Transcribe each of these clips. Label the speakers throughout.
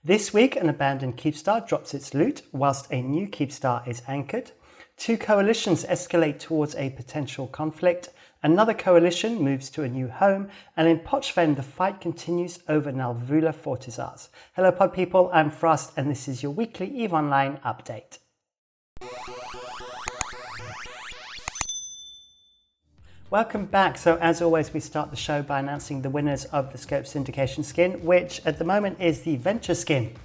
Speaker 1: This week, an abandoned Keepstar drops its loot whilst a new Keepstar is anchored. Two coalitions escalate towards a potential conflict. Another coalition moves to a new home. And in Pochven, the fight continues over Nalvula Fortizars. Hello pod people, I'm Frost and this is your weekly EVE Online update. Welcome back. So as always, we start the show by announcing the winners of the Scope Syndication skin, which at the moment is the Venture skin.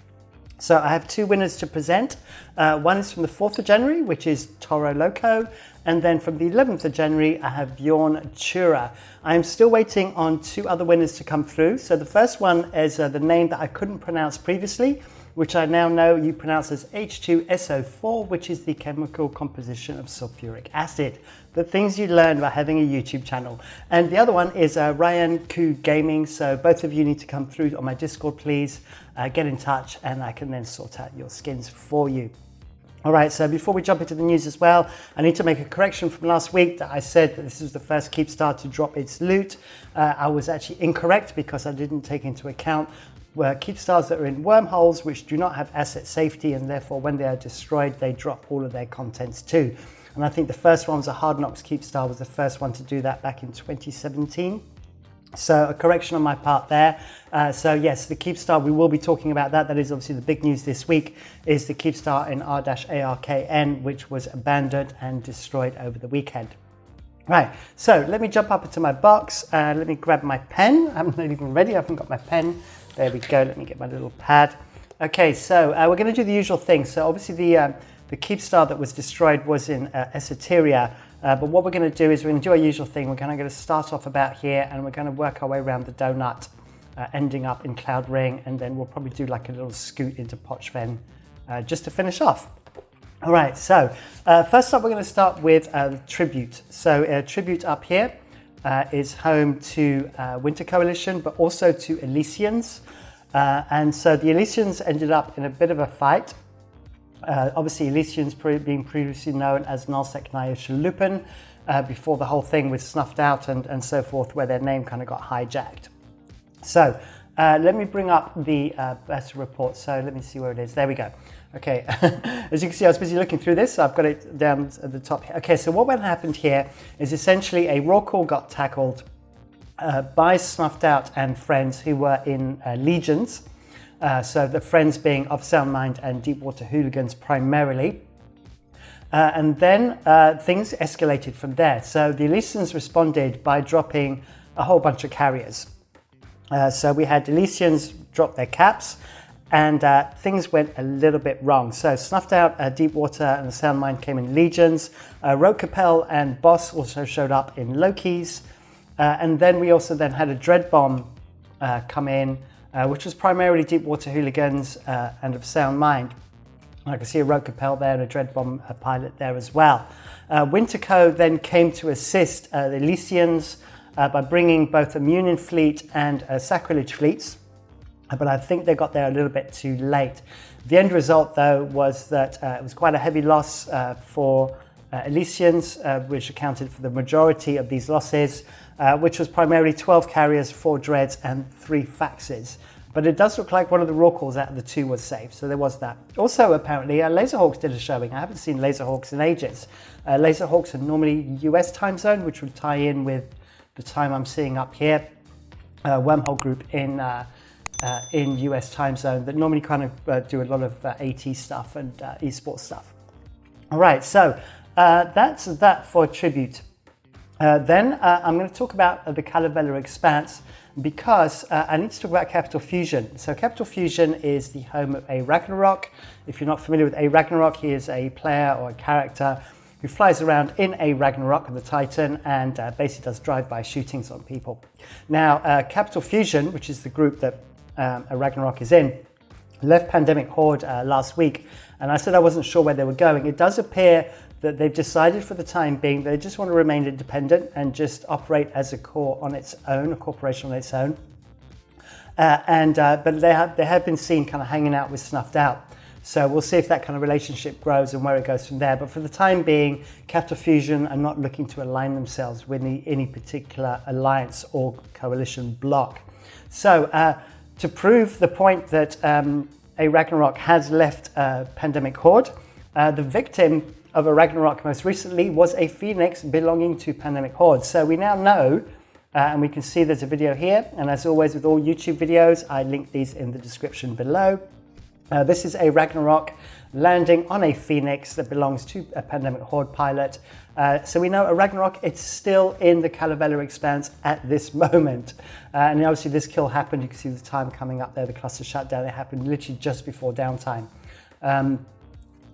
Speaker 1: So I have two winners to present. One is from the 4th of January, which is Toro Loco. And then from the 11th of January, I have Bjorn Chura. I'm still waiting on two other winners to come through. So the first one is the name that I couldn't pronounce previously, which I now know you pronounce as H2SO4, which is the chemical composition of sulfuric acid. The things you learn by having a YouTube channel. And the other one is Ryan Koo Gaming. So both of you need to come through on my Discord, please. Get in touch and I can then sort out your skins for you. All right, so before we jump into the news as well, I need to make a correction from last week that I said that this was the first Keepstar to drop its loot. I was actually incorrect because I didn't take into account Keepstars that are in wormholes, which do not have asset safety, and therefore when they are destroyed, they drop all of their contents too. And I think the first one was a Hard Knocks Keepstar, was the first one to do that back in 2017. So a correction on my part there. So yes, the Keepstar, we will be talking about that. That is obviously the big news this week, is the Keepstar in R-ARKN, which was abandoned and destroyed over the weekend. Right, so let me jump up into my box. Let me grab my pen. I'm not even ready, I haven't got my pen. There we go, let me get my little pad. Okay, so we're gonna do the usual thing. So obviously the Keepstar that was destroyed was in Esoteria, but what we're gonna do is we're gonna do our usual thing. We're gonna start off about here and we're gonna work our way around the donut, ending up in Cloud Ring, and then we'll probably do like a little scoot into Pochven just to finish off. All right, so first up we're gonna start with Tribute. So Tribute up here is home to Winter Coalition, but also to Elisyans. And so the Elisyans ended up in a bit of a fight. Obviously, Elysians being previously known as Nalsek Shalupan, before the whole thing was snuffed out and so forth, where their name kind of got hijacked. So let me bring up the better report. So let me see where it is. There we go. Okay, as you can see, I was busy looking through this, so I've got it down at the top here. Okay, so what happened here is essentially a Rorqual got tackled by Snuffed Out and friends who were in legions. So the friends being Of Sound Mind and Deepwater Hooligans primarily. And then things escalated from there. So the Elisyans responded by dropping a whole bunch of carriers. So we had Elisyans drop their caps, and things went a little bit wrong. So Snuffed Out, Deepwater and the Sound Mind came in legions. Rorqual and Boss also showed up in Lokis. And then we also then had a Dread Bomb come in, which was primarily Deepwater Hooligans and Of Sound Mind. I can see a Rorqual there and a Dread Bomb pilot there as well. Winterco then came to assist the Elisyans by bringing both a Munion fleet and Sacrilege fleets, but I think they got there a little bit too late. The end result though was that it was quite a heavy loss for Elisyans, which accounted for the majority of these losses, which was primarily 12 carriers, 4 dreads and 3 faxes. But it does look like one of the Rorquals out of the 2 was safe, so there was that. Also, apparently, Laserhawks did a showing. I haven't seen Laserhawks in ages. Laserhawks are normally US time zone, which would tie in with the time I'm seeing up here. Wormhole group in US time zone that normally kind of do a lot of AT stuff and esports stuff. All right, so that's that for Tribute. Then I'm going to talk about the Calavera Expanse because I need to talk about Capital Fusion. So Capital Fusion is the home of a Ragnarok. If you're not familiar with a Ragnarok, he is a player or a character who flies around in a Ragnarok, the Titan, and basically does drive-by shootings on people. Now, Capital Fusion, which is the group that a Ragnarok is in, left Pandemic Horde last week, and I said I wasn't sure where they were going. It does appear that they've decided for the time being they just want to remain independent and just operate as a core on its own, a corporation on its own. But they have been seen kind of hanging out with Snuffed Out. So we'll see if that kind of relationship grows and where it goes from there. But for the time being, Capital Fusion are not looking to align themselves with any particular alliance or coalition bloc. So to prove the point that a Ragnarok has left Pandemic Horde. The victim of a Ragnarok most recently was a Phoenix belonging to Pandemic Horde. So we now know, and we can see there's a video here, and as always with all YouTube videos, I link these in the description below. This is a Ragnarok landing on a Phoenix that belongs to a Pandemic Horde pilot. So we know a Ragnarok, it's still in the Kalevala Expanse at this moment. And obviously this kill happened, you can see the time coming up there, the cluster shutdown, it happened literally just before downtime.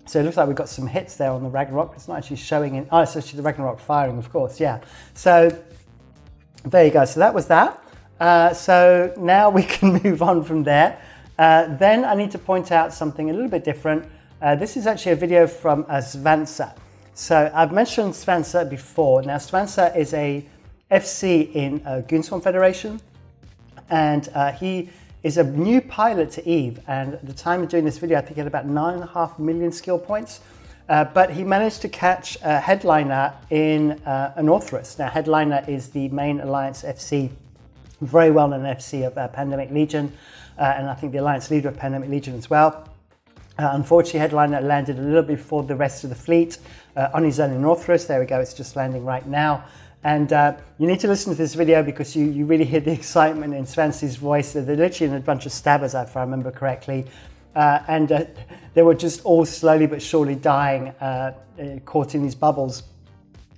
Speaker 1: So it looks like we've got some hits there on the Ragnarok. It's not actually showing in, oh, it's actually the Ragnarok firing, of course, yeah. So there you go, so that was that. So now we can move on from there. Then I need to point out something a little bit different. This is actually a video from Svansa. So I've mentioned Svansa before. Now Svansa is a FC in Goonswarm Federation, and he is a new pilot to EVE, and at the time of doing this video I think he had about 9.5 million skill points, but he managed to catch Headliner in Anorthrus. Now Headliner is the main Alliance FC, very well known FC of Pandemic Legion, and I think the Alliance leader of Pandemic Legion as well. Unfortunately, Headliner landed a little before the rest of the fleet on his own in Anorthrus. There we go, it's just landing right now. And you need to listen to this video because you really hear the excitement in Svansi's voice. They're literally in a bunch of stabbers, if I remember correctly. They were just all slowly but surely dying, caught in these bubbles.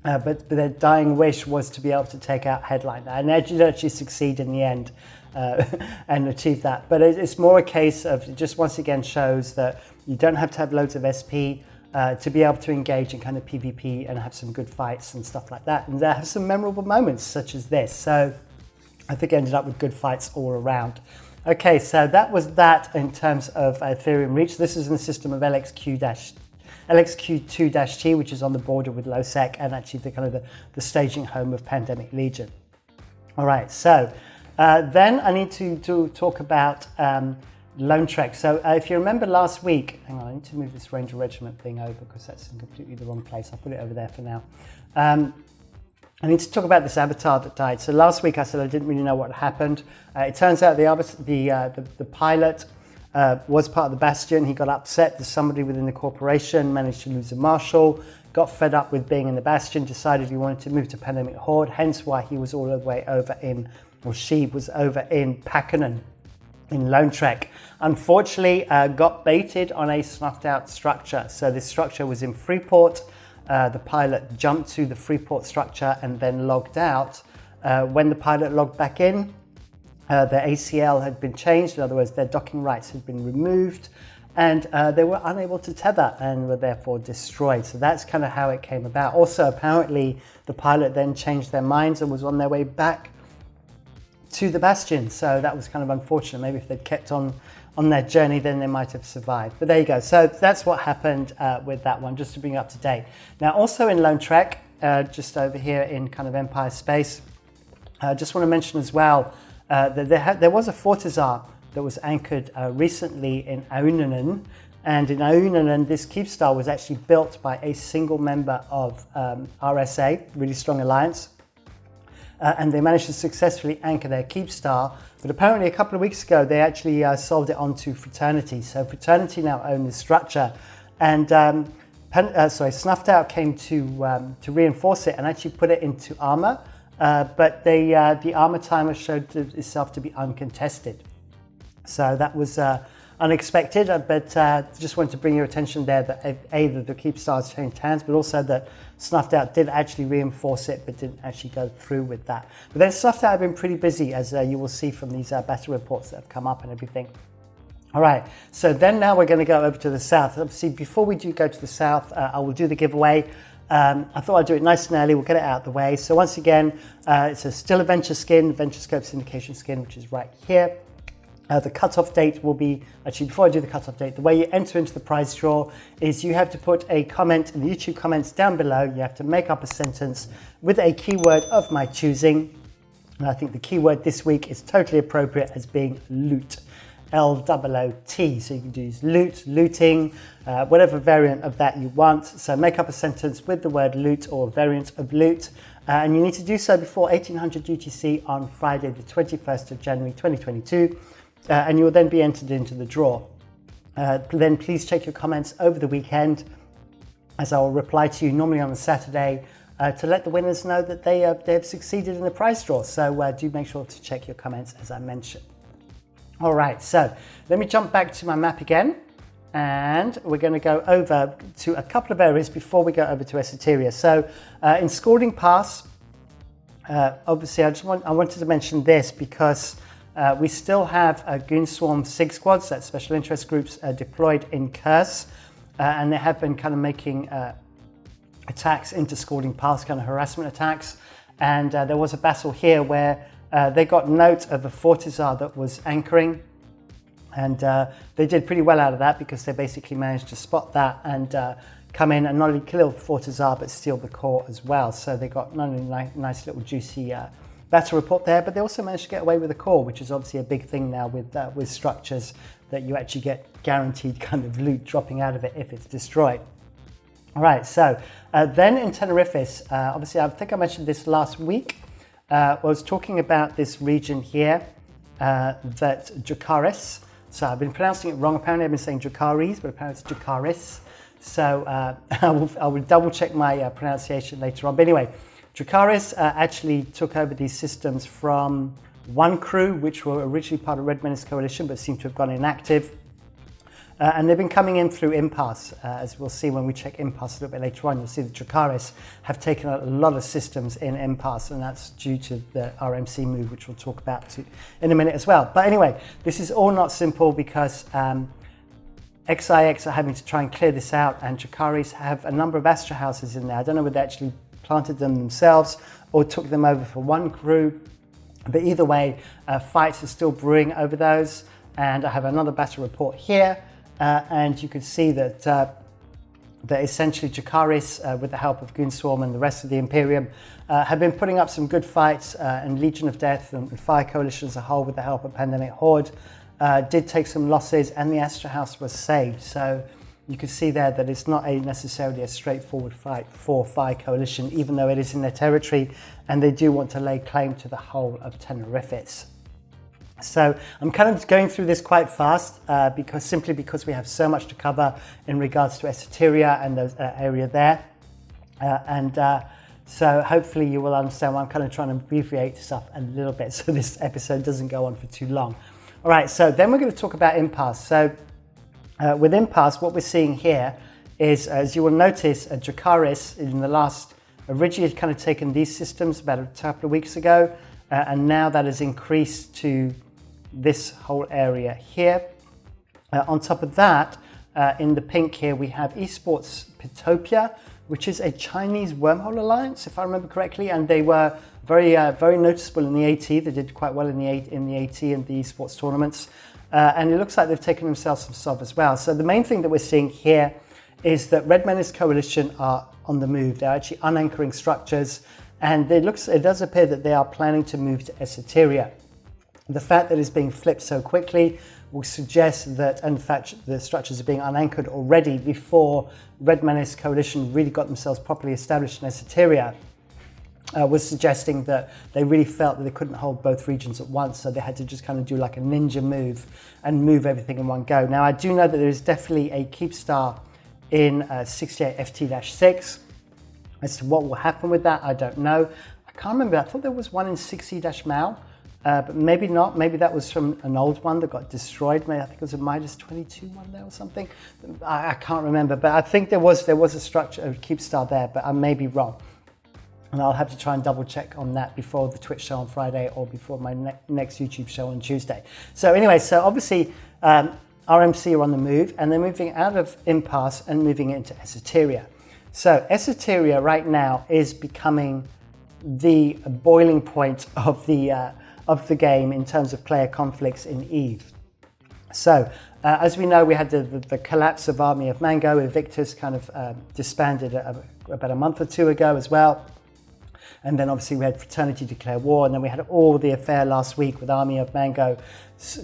Speaker 1: But their dying wish was to be able to take out Headliner. And they did actually succeed in the end. And achieve that, but it's more a case of, it just once again shows that you don't have to have loads of SP to be able to engage in kind of PvP and have some good fights and stuff like that, and have some memorable moments such as this. So I think I ended up with good fights all around. Okay, so that was that in terms of Imperium Reach. This is in the system of LXQ2-T, which is on the border with Losec and actually the kind of the staging home of Pandemic Legion. All right, so then I need to talk about Lone Trek. So if you remember last week, hang on, I need to move this Ranger Regiment thing over because that's in completely the wrong place. I'll put it over there for now. I need to talk about this avatar that died. So last week I said I didn't really know what happened. It turns out the pilot was part of the Bastion. He got upset that somebody within the corporation managed to lose a marshal, got fed up with being in the Bastion, decided he wanted to move to Pandemic Horde, hence why he was all the way over in, or she was over in Pakkanen in Lone Trek. Unfortunately, got baited on a snuffed out structure. So this structure was in Freeport. The pilot jumped to the Freeport structure and then logged out. When the pilot logged back in, their ACL had been changed. In other words, their docking rights had been removed, and they were unable to tether and were therefore destroyed. So that's kind of how it came about. Also, apparently, the pilot then changed their minds and was on their way back to the Bastion. So that was kind of unfortunate. Maybe if they'd kept on their journey, then they might have survived. But there you go. So that's what happened with that one, just to bring you up to date. Now, also in Lone Trek, just over here in kind of Empire space, I just want to mention as well that there was a Fortizar that was anchored recently in Aunanen. And in Aunanen, this Keepstar was actually built by a single member of RSA, really strong alliance. And they managed to successfully anchor their Keepstar. But apparently a couple of weeks ago, they actually sold it on to Fraternity. So Fraternity now own this structure. And Snuffed Out came to reinforce it and actually put it into armor. But the armor timer showed itself to be uncontested. So that was unexpected, but just wanted to bring your attention there that that the Keepstars changed hands, but also that Snuffed Out did actually reinforce it, but didn't actually go through with that. But then Snuffed Out have been pretty busy, as you will see from these battle reports that have come up and everything. All right, so then now we're going to go over to the south. Obviously, before we do go to the south, I will do the giveaway. I thought I'd do it nice and early. We'll get it out of the way. So once again, it's still a Venture skin, Venture Scope Syndication skin, which is right here. The cutoff date will be, actually before I do the cutoff date, the way you enter into the prize draw is you have to put a comment in the YouTube comments down below. You have to make up a sentence with a keyword of my choosing. And I think the keyword this week is totally appropriate as being loot. L-O-O-T. So you can use loot, looting, whatever variant of that you want. So make up a sentence with the word loot or variant of loot. And you need to do so before 1800 UTC on Friday, the 21st of January, 2022. And you will then be entered into the draw. then please check your comments over the weekend, as I will reply to you normally on a Saturday to let the winners know that they have succeeded in the prize draw. So do make sure to check your comments, as I mentioned. All right, so let me jump back to my map again, and we're going to go over to a couple of areas before we go over to Esoteria. So in Scalding Pass, obviously I wanted to mention this because we still have Goonswarm SIG squads, that's special interest groups, deployed in Curse, and they have been kind of making attacks into Scalding Pass, kind of harassment attacks. And there was a battle here where they got note of a Fortizar that was anchoring, and they did pretty well out of that because they basically managed to spot that and come in and not only kill Fortizar but steal the core as well. So they got not only nice little juicy battle report there, but they also managed to get away with the core, which is obviously a big thing now with structures, that you actually get guaranteed kind of loot dropping out of it if it's destroyed. All right, so then in Tenerifis, obviously I think I mentioned this last week. I was talking about this region here, that Dracaris. So I've been pronouncing it wrong. Apparently I've been saying Dracaris, but apparently it's Dracaris. So I will double check my pronunciation later on. But anyway, Dracaris actually took over these systems from one crew, which were originally part of Red Menace Coalition, but seem to have gone inactive. And they've been coming in through Impasse, as we'll see when we check Impasse a little bit later on. You'll see the Dracaris have taken a lot of systems in Impasse, and that's due to the RMC move, which we'll talk about in a minute as well. But anyway, this is all not simple because XIX are having to try and clear this out, and Dracaris have a number of Astra houses in there. I don't know whether they actually planted them themselves or took them over for one crew, but either way, fights are still brewing over those. And I have another battle report here. And you can see that essentially Dracaris, with the help of Goonswarm and the rest of the Imperium, have been putting up some good fights, and Legion of Death and FI.RE Coalition as a whole, with the help of Pandemic Horde, did take some losses, and the Astra House was saved. So you can see there that it's not necessarily a straightforward fight for FI.RE Coalition, even though it is in their territory, and they do want to lay claim to the whole of Tenerifis. So I'm kind of going through this quite fast simply because we have so much to cover in regards to Esoteria and the area there. So hopefully you will understand why I'm kind of trying to abbreviate stuff a little bit so this episode doesn't go on for too long. All right, so then we're going to talk about Impasse. So with Impasse, what we're seeing here is, as you will notice, Dracaris in the last, originally had kind of taken these systems about a couple of weeks ago, and now that has increased to this whole area here. On top of that, in the pink here, we have Esports Pitopia, which is a Chinese wormhole alliance, if I remember correctly, and they were very noticeable in the AT. They did quite well in the AT and the esports tournaments, and it looks like they've taken themselves some SOV as well. So the main thing that we're seeing here is that Red Menace Coalition are on the move. They're actually unanchoring structures, and it does appear that they are planning to move to Esoteria. The fact that it's being flipped so quickly will suggest that, in fact, the structures are being unanchored already before Red Menace Coalition really got themselves properly established in Esoteria, was suggesting that they really felt that they couldn't hold both regions at once, so they had to just kind of do like a ninja move and move everything in one go. Now, I do know that there is definitely a Keepstar in 68 FT-6. As to what will happen with that, I don't know. I can't remember. I thought there was one in 60-Mal. But maybe not. Maybe that was from an old one that got destroyed. Maybe I think it was a -22 one there or something. I can't remember, but I think there was a structure of Keepstar there, but I may be wrong. And I'll have to try and double check on that before the Twitch show on Friday or before my next YouTube show on Tuesday. So anyway, so obviously RMC are on the move, and they're moving out of Impasse and moving into Esoteria. So Esoteria right now is becoming the boiling point of the game in terms of player conflicts in EVE. So as we know, we had the collapse of Army of Mango. Invictus kind of disbanded about a month or two ago as well. And then obviously we had Fraternity declare war, and then we had all the affair last week with Army of Mango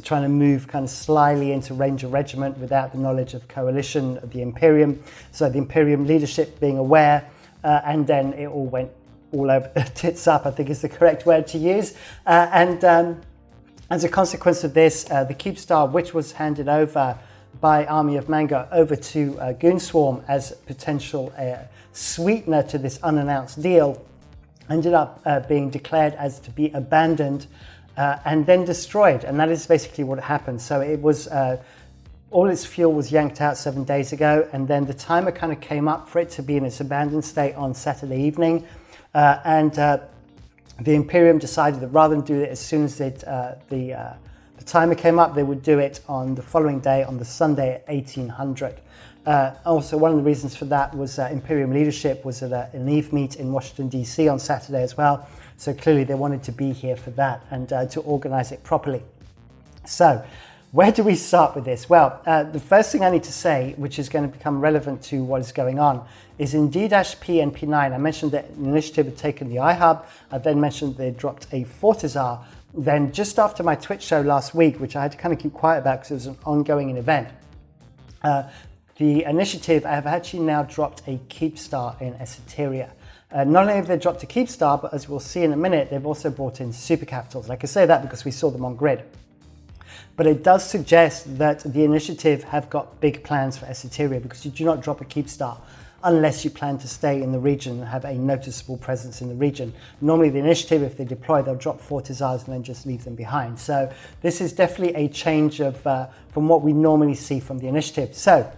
Speaker 1: trying to move kind of slyly into Ranger Regiment without the knowledge of Coalition of the Imperium. So the Imperium leadership being aware, and then it all went all over tits up, I think is the correct word to use. And as a consequence of this, the Keepstar, which was handed over by Army of Mango over to Goonswarm as potential sweetener to this unannounced deal, ended up being declared as to be abandoned and then destroyed. And that is basically what happened. So it was all its fuel was yanked out 7 days ago, and then the timer kind of came up for it to be in its abandoned state on Saturday evening. The Imperium decided that rather than do it as soon as the timer came up, they would do it on the following day, on the Sunday at 1800. Also, one of the reasons for that was Imperium leadership was at an Eve meet in Washington, D.C. on Saturday as well. So clearly they wanted to be here for that and to organize it properly. So where do we start with this? Well, the first thing I need to say, which is going to become relevant to what is going on, is in D-P and P9, I mentioned that the initiative had taken the iHub. I then mentioned they dropped a Fortizar. Then just after my Twitch show last week, which I had to kind of keep quiet about because it was an ongoing event, the initiative have actually now dropped a Keepstar in Esoteria. Not only have they dropped a Keepstar, but as we'll see in a minute, they've also brought in supercapitals. I can say that because we saw them on grid. But it does suggest that the initiative have got big plans for Esoteria, because you do not drop a Keepstar unless you plan to stay in the region and have a noticeable presence in the region. Normally the initiative, if they deploy, they'll drop Fortizars and then just leave them behind. So this is definitely a change of from what we normally see from the initiative. So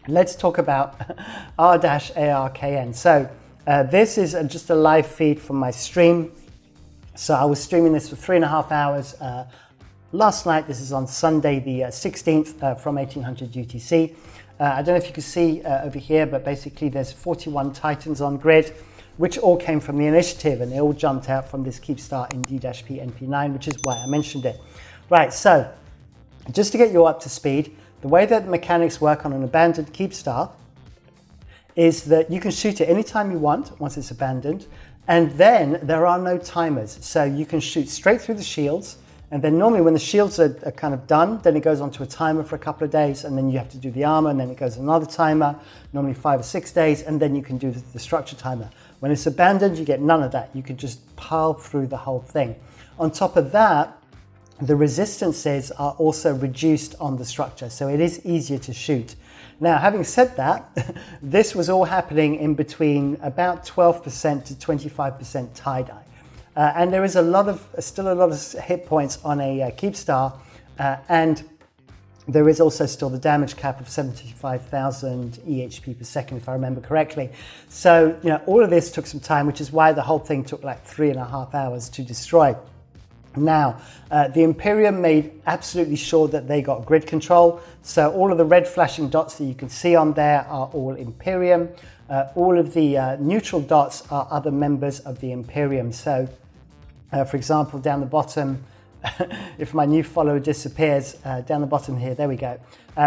Speaker 1: let's talk about R-ARKN. So this is just a live feed from my stream. So I was streaming this for 3.5 hours last night. This is on Sunday the 16th from 1800 UTC. I don't know if you can see over here, but basically there's 41 Titans on grid, which all came from the initiative, and they all jumped out from this Keepstar in D-P NP9, which is why I mentioned it. Right, so just to get you up to speed, the way that the mechanics work on an abandoned Keepstar is that you can shoot it anytime you want once it's abandoned, and then there are no timers. So you can shoot straight through the shields, and then normally when the shields are kind of done, then it goes onto a timer for a couple of days, and then you have to do the armor, and then it goes another timer, normally 5 or 6 days, and then you can do the structure timer. When it's abandoned, you get none of that. You can just pile through the whole thing. On top of that, the resistances are also reduced on the structure, so it is easier to shoot. Now, having said that, this was all happening in between about 12% to 25% tie-dye. And there is still a lot of hit points on a Keepstar, and there is also still the damage cap of 75,000 EHP per second, if I remember correctly. So, all of this took some time, which is why the whole thing took like 3.5 hours to destroy. Now, the Imperium made absolutely sure that they got grid control. So all of the red flashing dots that you can see on there are all Imperium. All of the neutral dots are other members of the Imperium. So, for example, down the bottom, if my new follower disappears, down the bottom here, there we go.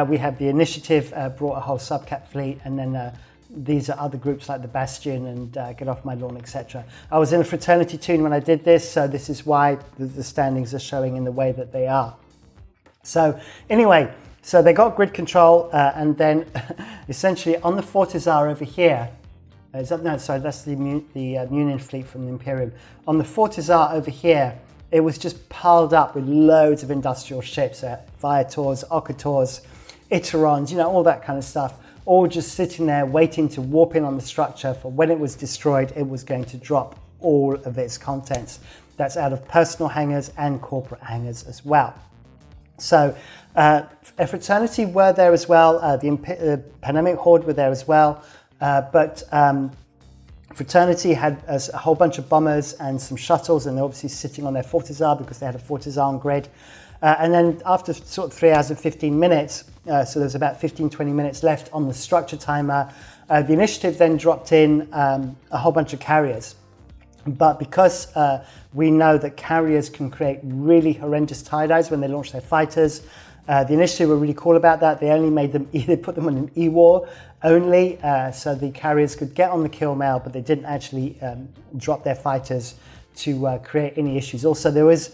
Speaker 1: We have the initiative brought a whole subcap fleet, and then these are other groups like the Bastion and Get Off My Lawn, etc. I was in a Fraternity tune when I did this, so this is why the standings are showing in the way that they are. So anyway, so they got grid control, and then essentially on the Fortizar over here, that's the Munin fleet from the Imperium. On the Fortizar over here, it was just piled up with loads of industrial ships, Viators, Okators, Iterons, all that kind of stuff, all just sitting there waiting to warp in on the structure for when it was destroyed, it was going to drop all of its contents. That's out of personal hangars and corporate hangars as well. So a Fraternity were there as well, the Pandemic Horde were there as well, but Fraternity had a whole bunch of bombers and some shuttles, and they're obviously sitting on their Fortizar because they had a Fortizar on grid. And then after sort of 3 hours and 15 minutes, so there's about 15-20 minutes left on the structure timer, the initiative then dropped in a whole bunch of carriers. But because we know that carriers can create really horrendous tie-dyes when they launch their fighters, the initiative were really cool about that. They only made them, they put them on an E-war only, so the carriers could get on the kill mail, but they didn't actually drop their fighters to create any issues. Also, there was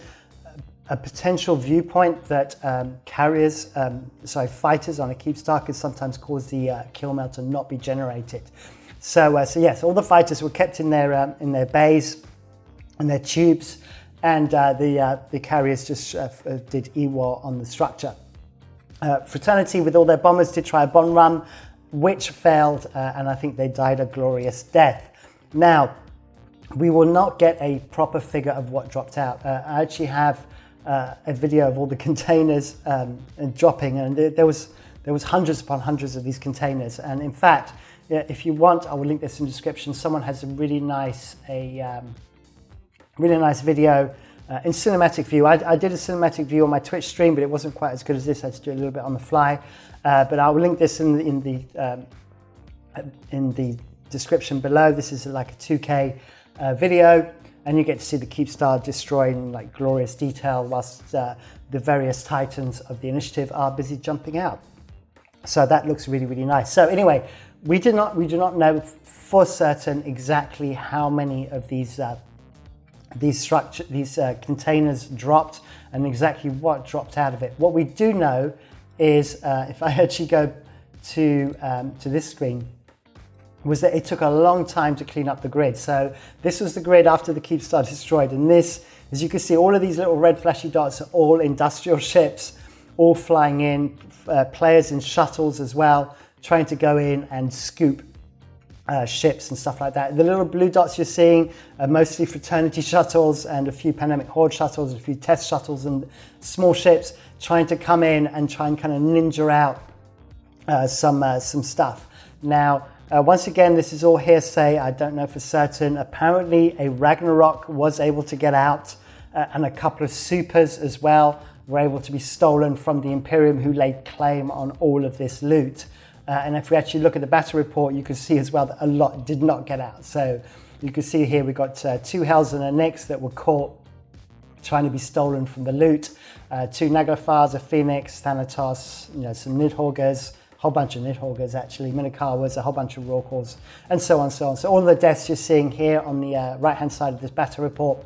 Speaker 1: a potential viewpoint that fighters on a Keepstar could sometimes cause the kill mail to not be generated. So yes, all the fighters were kept in their bays and their tubes, and the carriers just did E-war on the structure. Fraternity, with all their bombers, did try a bomb run, which failed, and I think they died a glorious death. Now, we will not get a proper figure of what dropped out. I actually have a video of all the containers dropping, and there was hundreds upon hundreds of these containers. And in fact, if you want, I will link this in the description. Someone has a really nice video in cinematic view. I did a cinematic view on my Twitch stream, but it wasn't quite as good as this. I had to do it a little bit on the fly. But I will link this in the description below. This is like a 2K video, and you get to see the Keepstar destroyed in like glorious detail, whilst the various titans of the initiative are busy jumping out. So that looks really, really nice. So anyway, we do not know for certain exactly how many of these containers dropped and exactly what dropped out of it. What we do know is, if I actually go to this screen, was that it took a long time to clean up the grid. So this was the grid after the Keepstar destroyed, and this, as you can see, all of these little red flashy dots are all industrial ships, all flying in, players in shuttles as well, trying to go in and scoop ships and stuff like that. The little blue dots you're seeing are mostly Fraternity shuttles and a few Pandemic Horde shuttles, a few test shuttles and small ships trying to come in and try and kind of ninja out some stuff. Now, once again, this is all hearsay. I don't know for certain. Apparently, a Ragnarok was able to get out, and a couple of supers as well were able to be stolen from the Imperium, who laid claim on all of this loot. And if we actually look at the battle report, you can see as well that a lot did not get out. So you can see here we got 2 Hells and a Nyx that were caught trying to be stolen from the loot. 2 Naglafars, a Phoenix, Thanatos, some Nidhoggers, a whole bunch of Nidhoggers actually, Minokawas, a whole bunch of Rorquals, and so on, so on. So all of the deaths you're seeing here on the right-hand side of this battle report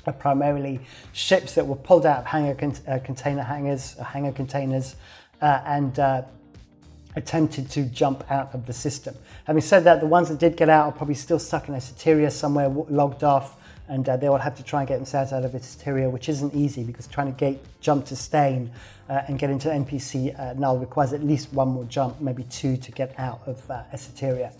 Speaker 1: are primarily ships that were pulled out of hangar containers, and attempted to jump out of the system. Having said that, the ones that did get out are probably still stuck in Esoteria somewhere, logged off, and they will have to try and get themselves out of Esoteria, which isn't easy because trying to jump to Stain and get into NPC null requires at least 1 more jump, maybe 2 to get out of Esoteria.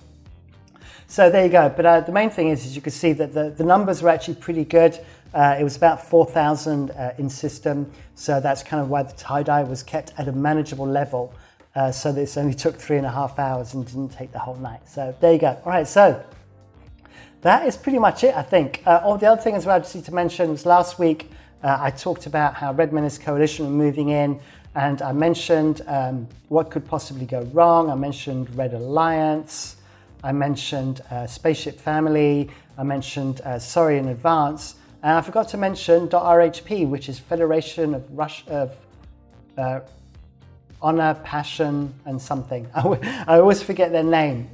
Speaker 1: So there you go. But the main thing is you can see that the numbers were actually pretty good. It was about 4,000 in system, so that's kind of why the tie-dye was kept at a manageable level. So this only took 3.5 hours and didn't take the whole night. So there you go. All right, so that is pretty much it, I think. All the other thing as well I just need to mention was last week I talked about how Red Menace Coalition were moving in, and I mentioned what could possibly go wrong. I mentioned Red Alliance, I mentioned Spaceship Family, I mentioned Sorry in Advance, and I forgot to mention .RHP, which is Federation of Honor, Passion, and something. I always forget their name.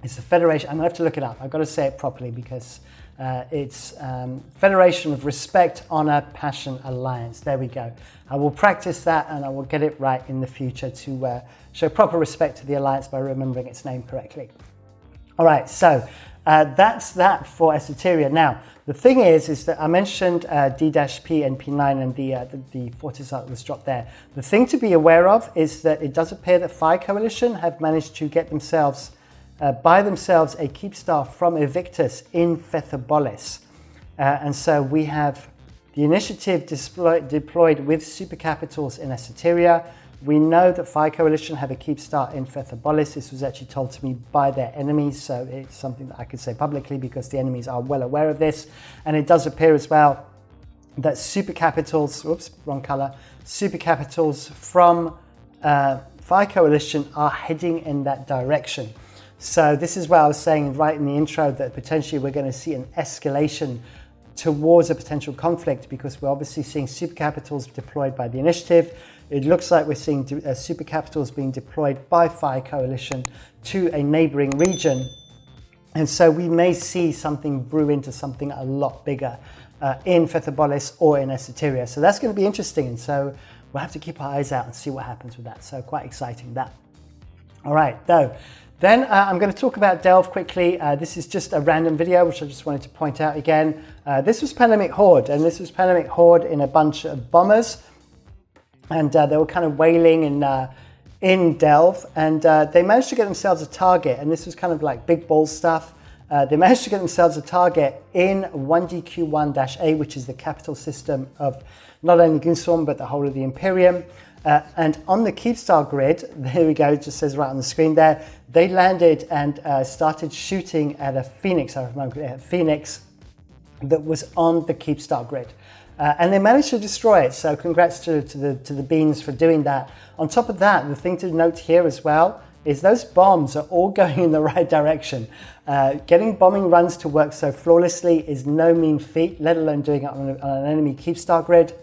Speaker 1: It's the Federation. I'm gonna have to look it up. I've got to say it properly because it's Federation of Respect, Honor, Passion, Alliance. There we go. I will practice that and I will get it right in the future to show proper respect to the Alliance by remembering its name correctly. All right, so that's that for Esoteria. Now, the thing is that I mentioned D-P and P9 and the Fortizar that was dropped there. The thing to be aware of is that it does appear that FI Coalition have managed to get themselves, buy themselves a Keepstar from Evictus in Fetherbolis. And so we have the initiative deployed with supercapitals in Esoteria. We know that FI Coalition have a Keepstar in Fetherbolis. This was actually told to me by their enemies, so it's something that I could say publicly because the enemies are well aware of this. And it does appear as well that supercapitals, oops, wrong color, supercapitals from FI Coalition are heading in that direction. So this is what I was saying right in the intro, that potentially we're going to see an escalation towards a potential conflict because we're obviously seeing supercapitals deployed by the initiative. It looks like we're seeing supercapitals being deployed by FI Coalition to a neighboring region. And so we may see something brew into something a lot bigger in Fetherbolis or in Esoteria. So that's going to be interesting. And so we'll have to keep our eyes out and see what happens with that. So quite exciting, that. All right, though. Then I'm going to talk about Delve quickly. This is just a random video, which I just wanted to point out again. This was Pandemic Horde, and this was Pandemic Horde in a bunch of bombers. and they were kind of wailing in Delve, and they managed to get themselves a target, and this was kind of like big ball stuff. They managed to get themselves a target in 1DQ1-A, which is the capital system of not only Goonswarm, but the whole of the Imperium. And on the Keepstar grid, there we go, it just says right on the screen there, they landed and started shooting at a Phoenix, I remember, a Phoenix that was on the Keepstar grid. And they managed to destroy it, so congrats to the beans for doing that. On top of that, the thing to note here as well is those bombs are all going in the right direction. Getting bombing runs to work so flawlessly is no mean feat, let alone doing it on an enemy Keepstar grid.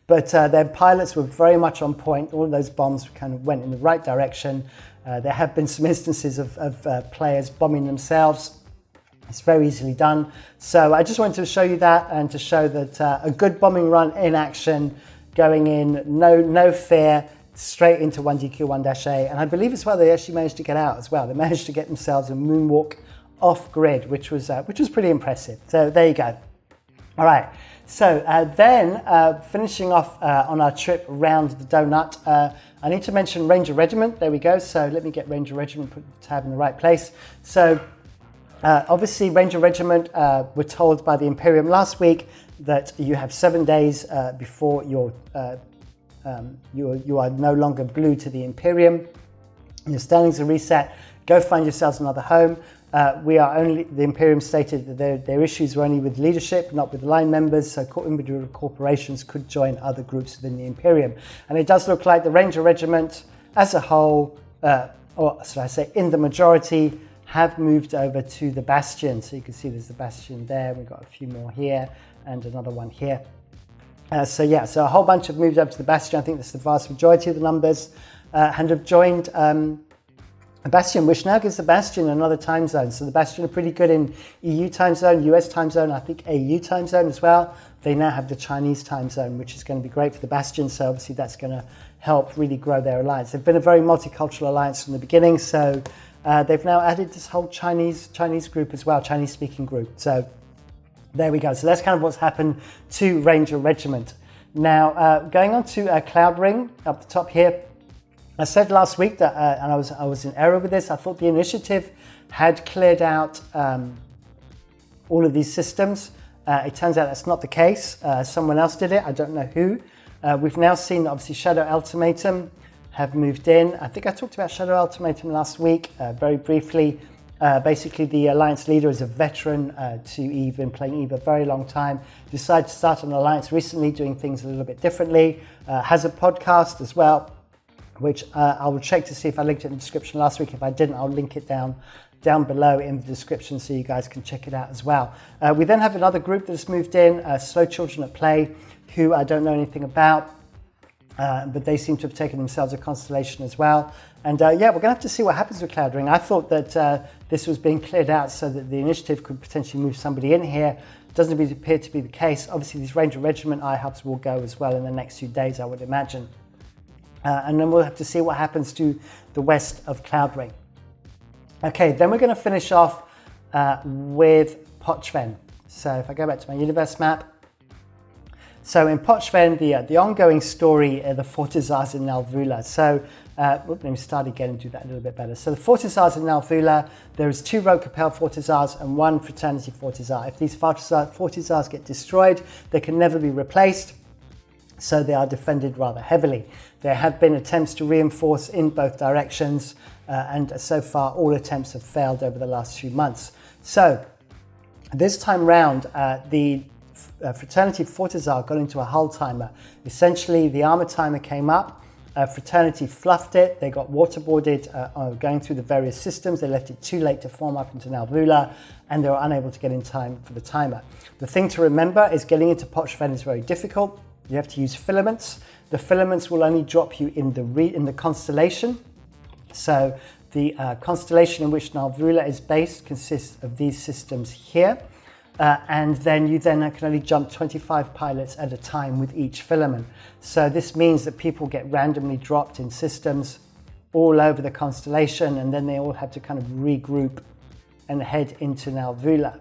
Speaker 1: But their pilots were very much on point. All of those bombs kind of went in the right direction. There have been some instances of players bombing themselves. It's very easily done. So I just wanted to show you that and to show that a good bombing run in action, going in, no fear, straight into 1DQ1-A. And I believe as well they actually managed to get out as well. They managed to get themselves a moonwalk off grid, which was pretty impressive. So there you go. All right. So then finishing off on our trip around the donut, I need to mention Ranger Regiment. There we go. So let me get Ranger Regiment, put the tab in the right place. So obviously, Ranger Regiment were told by the Imperium last week that you have 7 days before you are no longer blue to the Imperium. Your standings are reset. Go find yourselves another home. The Imperium stated that their issues were only with leadership, not with line members, so individual corporations could join other groups within the Imperium. And it does look like the Ranger Regiment as a whole, or should I say in the majority, have moved over to the Bastion. So you can see there's the Bastion there. We've got a few more here and another one here. So a whole bunch have moved over to the Bastion. I think that's the vast majority of the numbers and have joined a Bastion, which now gives the Bastion another time zone. So the Bastion are pretty good in EU time zone, US time zone, I think AU time zone as well. They now have the Chinese time zone, which is going to be great for the Bastion. So obviously that's going to help really grow their alliance. They've been a very multicultural alliance from the beginning. So they've now added this whole Chinese group as well, Chinese speaking group. So there we go. So that's kind of what's happened to Ranger Regiment. Now going on to Cloud Ring up the top here. I said last week that, and I was in error with this, I thought the initiative had cleared out all of these systems. It turns out that's not the case. Someone else did it, I don't know who. We've now seen obviously Shadow Ultimatum have moved in. I think I talked about Shadow Ultimatum last week, very briefly. Basically the alliance leader is a veteran to EVE, been playing EVE a very long time, decided to start an alliance recently, doing things a little bit differently, has a podcast as well, which I will check to see if I linked it in the description last week. If I didn't, I'll link it down below in the description so you guys can check it out as well. We then have another group that has moved in, Slow Children at Play, who I don't know anything about, but they seem to have taken themselves a constellation as well. And we're going to have to see what happens with Cloud Ring. I thought that this was being cleared out so that the initiative could potentially move somebody in here. Doesn't appear to be the case. Obviously, these Ranger Regiment iHubs will go as well in the next few days, I would imagine. And then we'll have to see what happens to the west of Cloud Ring. Okay, then we're going to finish off with Pochven. So if I go back to my universe map. So in Pochven, the ongoing story, the Fortizars in Nalvula. So let me start again and do that a little bit better. So the Fortizars in Nalvula, there's 2 Rorqual Fortizars and 1 Fraternity Fortizar. If these Fortizars get destroyed, they can never be replaced. So they are defended rather heavily. There have been attempts to reinforce in both directions, and so far all attempts have failed over the last few months. So this time round, the Fraternity Fortizar got into a hull timer. Essentially, the armor timer came up, Fraternity fluffed it, they got waterboarded going through the various systems, they left it too late to form up into Nalvula, and they were unable to get in time for the timer. The thing to remember is getting into Pochven is very difficult. You have to use filaments. The filaments will only drop you in the constellation. So the constellation in which Nalvula is based consists of these systems here. And then you can only jump 25 pilots at a time with each filament. So this means that people get randomly dropped in systems all over the constellation, and then they all have to kind of regroup and head into Nalvula.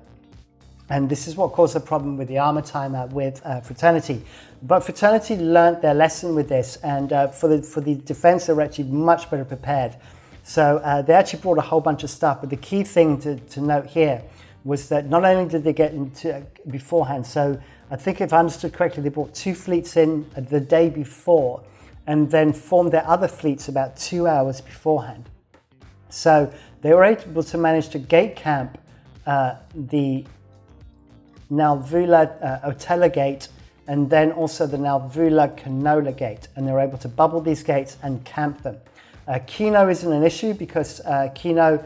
Speaker 1: And this is what caused the problem with the armor timer with Fraternity. But Fraternity learned their lesson with this, and for the defense, they were actually much better prepared. So they actually brought a whole bunch of stuff, but the key thing to note here was that not only did they get into beforehand, so I think if I understood correctly, they brought 2 fleets in the day before, and then formed their other fleets about 2 hours beforehand. So they were able to manage to gate camp the Nalvula Otella Gate, and then also the Nalvula Canola Gate, and they were able to bubble these gates and camp them. Kino isn't an issue because Kino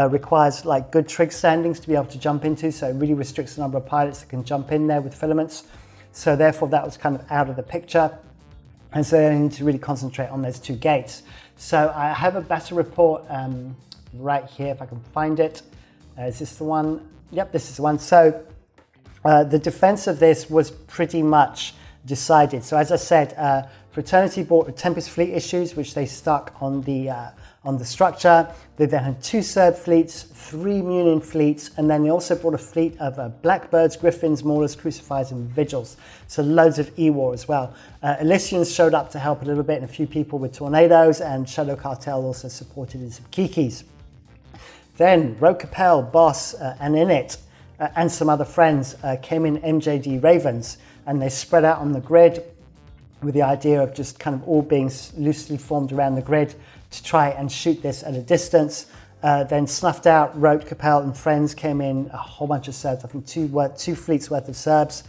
Speaker 1: requires like good trig standings to be able to jump into, so it really restricts the number of pilots that can jump in there with filaments. So therefore that was kind of out of the picture, and so they need to really concentrate on those 2 gates. So I have a battle report right here if I can find it. Is this the one? Yep, this is the one. So the defense of this was pretty much decided. So as I said, Fraternity bought Tempest fleet issues, which they stuck on the structure. They then had 2 Serb fleets, 3 Munin fleets, and then they also brought a fleet of Blackbirds, Griffins, Maulers, Crucifiers, and Vigils. So loads of E-War as well. Elysians showed up to help a little bit, and a few people with Tornadoes, and Shadow Cartel also supported in some Kikis. Then Rorqual, Boss, and Init, and some other friends came in MJD Ravens, and they spread out on the grid with the idea of just kind of all being loosely formed around the grid to try and shoot this at a distance. Then Snuffed Out, Rorqual and friends came in, a whole bunch of Serbs, I think 2 fleets worth of Serbs.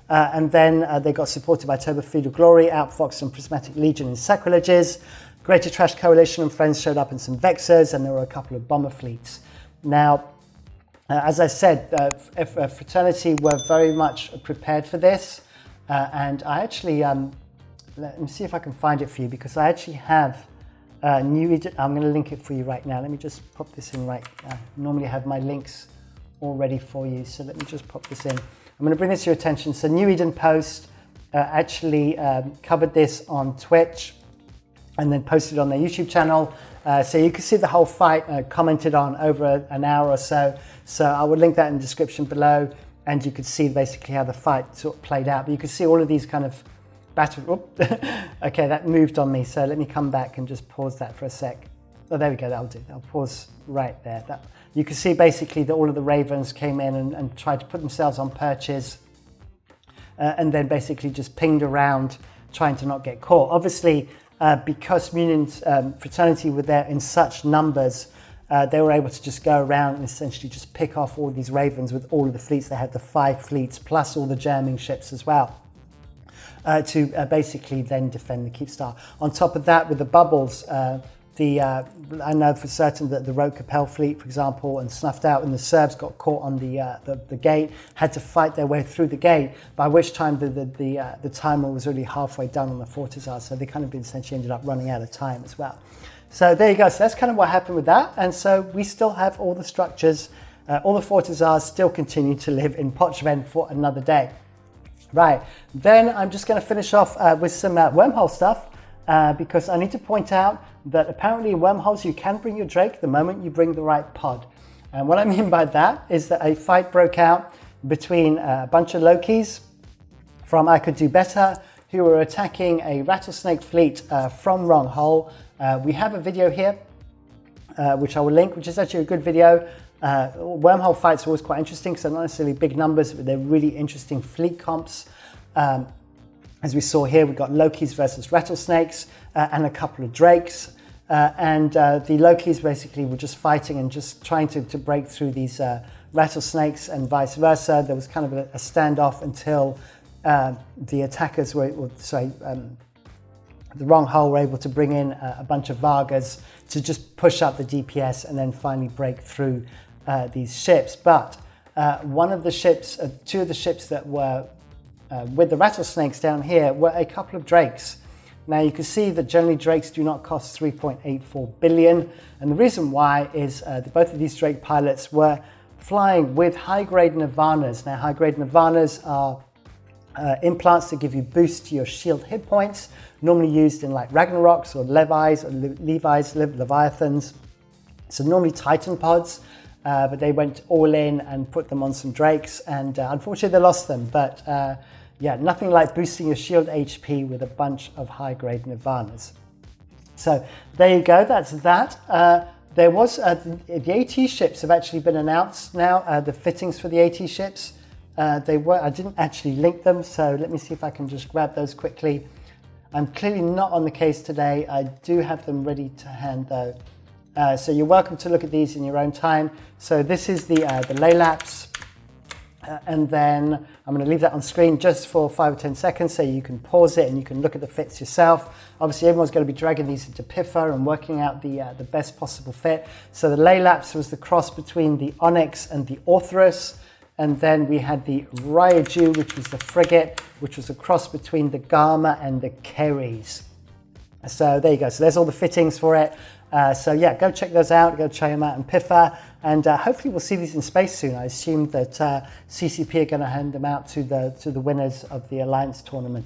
Speaker 1: And then they got supported by Turbofeudal Glory, Outfox and Prismatic Legion in Sacrileges. Greater Trash Coalition and friends showed up in some Vexers, and there were a couple of bomber fleets. Now, as I said, Fraternity were very much prepared for this, and I actually, let me see if I can find it for you, because I actually have new, I'm going to link it for you right now. Let me just pop this in right now. Normally I have my links all ready for you, so let me just pop this in. I'm going to bring this to your attention. So New Eden Post actually covered this on Twitch and then posted on their YouTube channel. So you can see the whole fight commented on over an hour or so. So I will link that in the description below, and you could see basically how the fight sort of played out. But you can see all of these kind of battle. Okay, that moved on me. So let me come back and just pause that for a sec. Oh, there we go. That'll do. I'll pause right there. You can see basically that all of the Ravens came in and tried to put themselves on perches, and then basically just pinged around, trying to not get caught. Obviously, because Munion's Fraternity were there in such numbers, they were able to just go around and essentially just pick off all these Ravens with all of the fleets. They had the 5 fleets plus all the jamming ships as well, to basically then defend the Keepstar. On top of that, with the bubbles, I know for certain that the Rorqual fleet, for example, and Snuffed Out, and the Serbs got caught on the gate, had to fight their way through the gate, by which time the timer was already halfway done on the Fortizar, so they kind of essentially ended up running out of time as well. So there you go. So that's kind of what happened with that, and so we still have all the structures, all the Fortizars still continue to live in Pochven for another day. Right, then I'm just going to finish off with some wormhole stuff, because I need to point out that apparently in wormholes you can bring your Drake the moment you bring the right pod. And what I mean by that is that a fight broke out between a bunch of Lokis from I Could Do Better, who were attacking a rattlesnake fleet from Wormhole. We have a video here, which I will link, which is actually a good video. Wormhole fights are always quite interesting because they're not necessarily big numbers, but they're really interesting fleet comps. As we saw here, we've got Lokis versus rattlesnakes and a couple of Drakes. And the Lokis basically were just fighting and just trying to break through these rattlesnakes and vice versa. There was kind of a standoff until the attackers the Wormhole were able to bring in a bunch of Vargas to just push up the DPS and then finally break through these ships. But one of the ships, 2 of the ships that were with the rattlesnakes down here were a couple of Drakes. Now you can see that generally Drakes do not cost 3.84 billion, and the reason why is that both of these Drake pilots were flying with high-grade Nirvanas. Now high-grade Nirvanas are implants that give you boost to your shield hit points, normally used in like Ragnaroks or Levi's, Leviathans. So normally Titan pods, but they went all in and put them on some drakes, and unfortunately they lost them. But yeah, nothing like boosting your shield HP with a bunch of high-grade Nirvanas. So there you go, that's that. There was, the AT ships have actually been announced now, the fittings for the AT ships. I didn't actually link them, so let me see if I can just grab those quickly. I'm clearly not on the case today. I do have them ready to hand though. So you're welcome to look at these in your own time. So this is the lay laps. And then I'm going to leave that on screen just for 5 or 10 seconds so you can pause it and you can look at the fits yourself. Obviously everyone's going to be dragging these into PIFA and working out the best possible fit. So the lay laps was the cross between the Onyx and the Orthrus. And then we had the Ryaju, which was the frigate, which was a cross between the Garma and the Keres. So there you go. So there's all the fittings for it. So yeah, go check those out. Go try them out in PIFA. And hopefully we'll see these in space soon. I assume that CCP are going to hand them out to the winners of the Alliance tournament.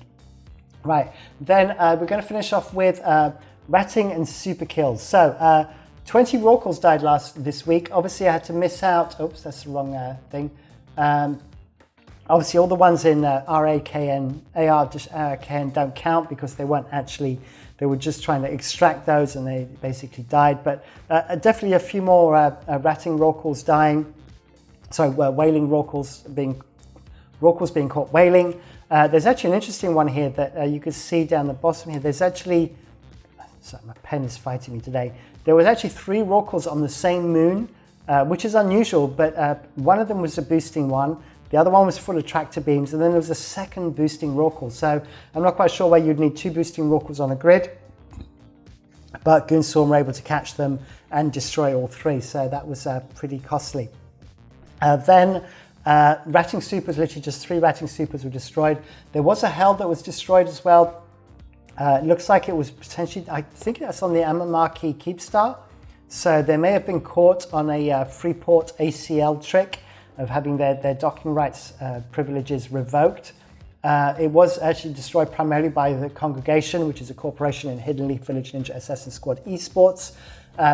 Speaker 1: Right, then we're going to finish off with ratting and super kills. So 20 Rorquals died this week. Obviously I had to miss out. Oops, that's the wrong thing. Obviously all the ones in RAKN, ARKN don't count because they weren't actually, they were just trying to extract those and they basically died. But definitely a few more ratting Rorquals dying. So whaling Rorquals being caught whaling. There's actually an interesting one here that you can see down the bottom here. There's actually, sorry, my pen is fighting me today. There was actually 3 Rorquals on the same moon, which is unusual, but one of them was a boosting one. The other one was full of tractor beams, and then there was a second boosting Rorqual. So I'm not quite sure why you'd need 2 boosting Rorquals on a grid, but Goonswarm were able to catch them and destroy all 3. So that was pretty costly. Then ratting supers, literally just 3 ratting supers were destroyed. There was a Hell that was destroyed as well. It looks like it was potentially, I think that's on the AoM Keepstar. So they may have been caught on a Freeport ACL trick of having their docking rights privileges revoked. It was actually destroyed primarily by the Congregation, which is a corporation in Hidden Leaf Village Ninja Assassin Squad Esports.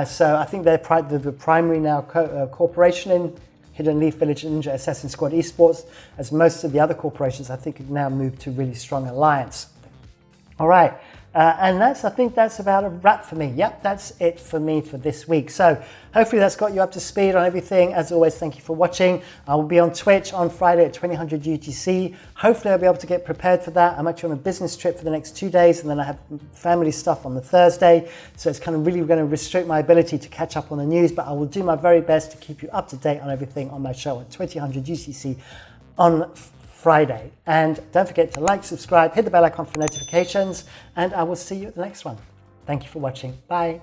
Speaker 1: So I think they're the primary now corporation in Hidden Leaf Village Ninja Assassin Squad Esports, as most of the other corporations I think have now moved to really strong alliance. All right. And I think that's about a wrap for me. Yep, that's it for me for this week. So hopefully that's got you up to speed on everything. As always, thank you for watching. I will be on Twitch on Friday at 2000 UTC. Hopefully I'll be able to get prepared for that. I'm actually on a business trip for the next 2 days, and then I have family stuff on the Thursday. So it's kind of really going to restrict my ability to catch up on the news, but I will do my very best to keep you up to date on everything on my show at 2000 UTC on Friday. And don't forget to like, subscribe, hit the bell icon for notifications, and I will see you at the next one. Thank you for watching. Bye.